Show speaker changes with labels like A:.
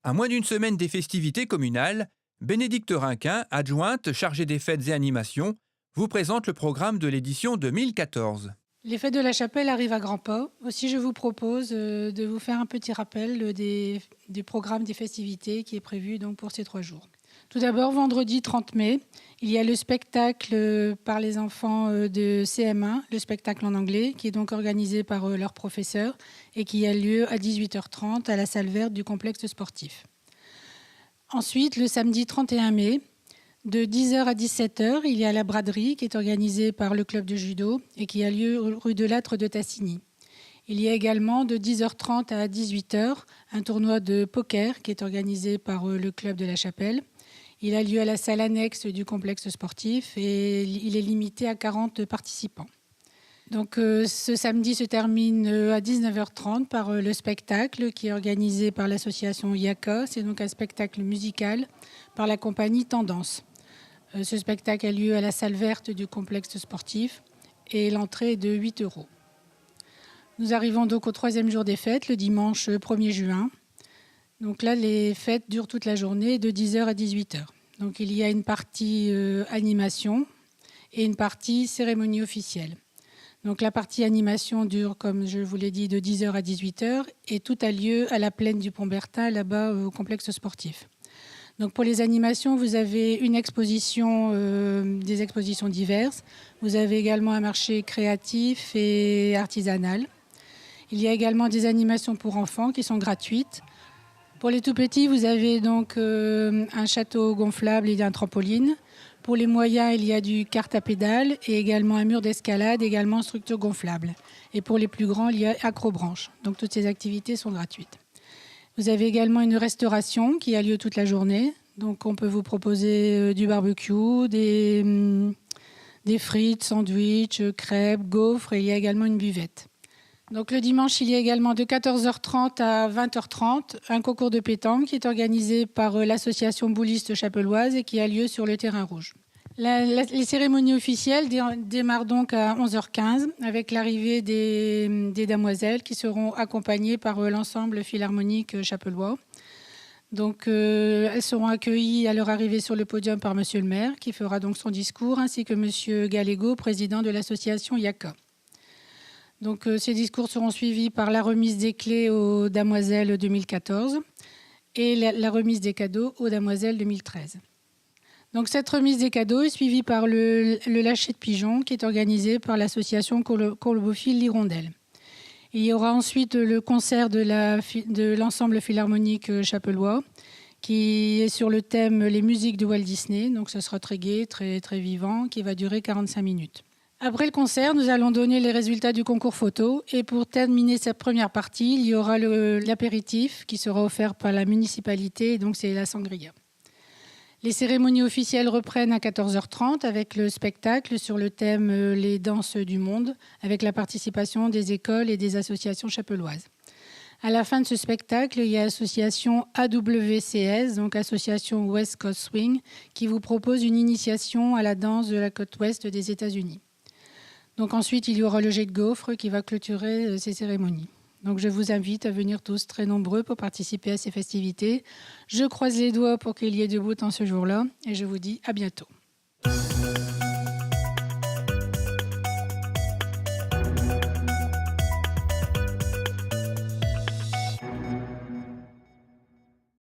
A: À moins d'une semaine des festivités communales, Bénédicte Rinquin, adjointe chargée des fêtes et animations, vous présente le programme de l'édition 2014.
B: Les fêtes de la Chapelle arrivent à grands pas. Aussi, je vous propose de vous faire un petit rappel du programme des festivités qui est prévu donc pour ces 3 jours. Tout d'abord, vendredi 30 mai, il y a le spectacle par les enfants de CM1, le spectacle en anglais, qui est donc organisé par leurs professeurs et qui a lieu à 18h30 à la salle verte du complexe sportif. Ensuite, le samedi 31 mai, de 10h à 17h, il y a la braderie qui est organisée par le club de judo et qui a lieu rue de Lattre de Tassigny. Il y a également de 10h30 à 18h un tournoi de poker qui est organisé par le club de la Chapelle. Il a lieu à la salle annexe du complexe sportif et il est limité à 40 participants. Donc, ce samedi se termine à 19h30 par le spectacle qui est organisé par l'association IACA. C'est donc un spectacle musical par la compagnie Tendance. Ce spectacle a lieu à la salle verte du complexe sportif et l'entrée est de 8 euros. Nous arrivons donc au 3e jour des fêtes, le dimanche 1er juin. Donc là, les fêtes durent toute la journée de 10h à 18h. Donc il y a une partie animation et une partie cérémonie officielle. Donc la partie animation dure, comme je vous l'ai dit, de 10h à 18h et tout a lieu à la plaine du Pont-Bertin, là-bas au complexe sportif. Donc pour les animations, vous avez une exposition, des expositions diverses. Vous avez également un marché créatif et artisanal. Il y a également des animations pour enfants qui sont gratuites. Pour les tout petits, vous avez donc un château gonflable et un trampoline. Pour les moyens, il y a du kart à pédales et également un mur d'escalade, également structure gonflable. Et pour les plus grands, il y a acrobranche. Donc toutes ces activités sont gratuites. Vous avez également une restauration qui a lieu toute la journée. Donc on peut vous proposer du barbecue, des frites, sandwichs, crêpes, gaufres et il y a également une buvette. Donc le dimanche, il y a également de 14h30 à 20h30 un concours de pétanque qui est organisé par l'association bouliste chapelloise et qui a lieu sur le terrain rouge. Les cérémonies officielles démarrent donc à 11h15 avec l'arrivée des damoiselles qui seront accompagnées par l'ensemble philharmonique chapellois. Donc, elles seront accueillies à leur arrivée sur le podium par Monsieur le maire qui fera donc son discours ainsi que Monsieur Gallego, président de l'association IACA. Donc, ces discours seront suivis par la remise des clés aux damoiselles 2014 et la remise des cadeaux aux damoiselles 2013. Donc cette remise des cadeaux est suivie par le lâcher de pigeons qui est organisé par l'association Colbophile l'Hirondelle. Il y aura ensuite le concert de l'ensemble philharmonique chapellois qui est sur le thème Les musiques de Walt Disney. Donc ce sera très gai, très, très vivant, qui va durer 45 minutes. Après le concert, nous allons donner les résultats du concours photo. Et pour terminer cette première partie, il y aura l'apéritif qui sera offert par la municipalité. Donc c'est la sangria. Les cérémonies officielles reprennent à 14h30 avec le spectacle sur le thème Les danses du monde, avec la participation des écoles et des associations chapelloises. À la fin de ce spectacle, il y a l'association AWCS, donc Association West Coast Swing, qui vous propose une initiation à la danse de la côte ouest des États-Unis. Donc ensuite, il y aura le jet de gaufres qui va clôturer ces cérémonies. Donc je vous invite à venir tous très nombreux pour participer à ces festivités. Je croise les doigts pour qu'il y ait du beau temps ce jour-là et je vous dis à bientôt.